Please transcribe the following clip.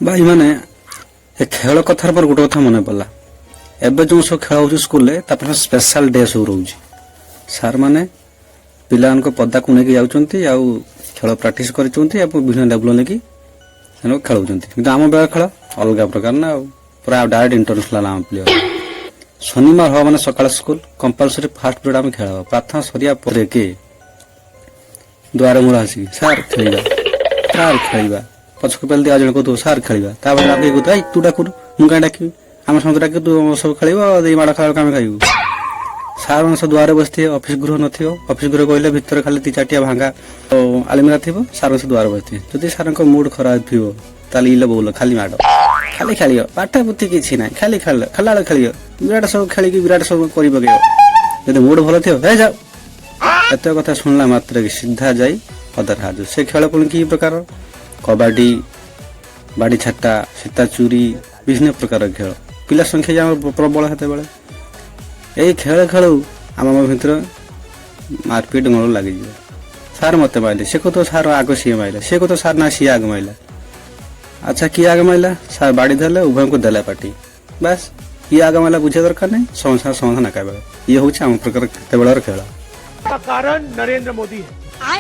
भाई मैंने ए खेल कथार पर गोटे कथा मन पड़ा एवं जो सब खेल हो स्कूल स्पेशल डे सब रोज सार मैंने पिला पदा को लेकिन जाऊँच खेल प्राक्ट कर विभिन्न लेवल लेकिन खेल आम बेला खेल अलग प्रकार ना पूरा डायरेक्ट इंटरनेशनल आम प्लेयर शनिवार हम मैंने सकाल स्कूल कंपलसरी फास्ट पीरियड आम खेल प्रार्थना सरिया पर के द्वार मूल आसिक सार खेल सार खेल पछक पेल दिया जन कहू सार खेल तू डाक मुझे कहीं डाक आम समस्त डाक तू सब खेल माड़ खेल आम खाइबू सार मान सब द्वारे बसते ऑफिस गृह नफिस गृह कहले भितर खाली दी चाटिया भांगा आलमीरा थी सार सब द्वार बसते जदि सार मुड खराब थी इले बोल खाली माड़ खाली खेल पाठ पुथी किसी ना खाली खेल खेला खेल विराट सब खेल विराट सब कर पकड़ मुड भल थी जाओ एत कथा शुणला मात्र सीधा जाई अदर हाजु से खेल पुणी कि प्रकार कबाडी बाड़ी छाटा सीता चूरी विभिन्न प्रकार खेल पिला संख्या प्रबल हेत बेले यही खेल खेलू आम भितर मारपीट गण लगी सार मत माइले से को तो सार आग सी माइला से को तो सार ना सी आग माइला अच्छा किए आग माइला सार बाड़ी धरले उभय को देला पार्टी बस ये आग माइला बुझे दरकार नहीं समस्या समाधान एका बेले ये हूँ आम प्रकार केत बेलर खेल कारण नरेंद्र मोदी है।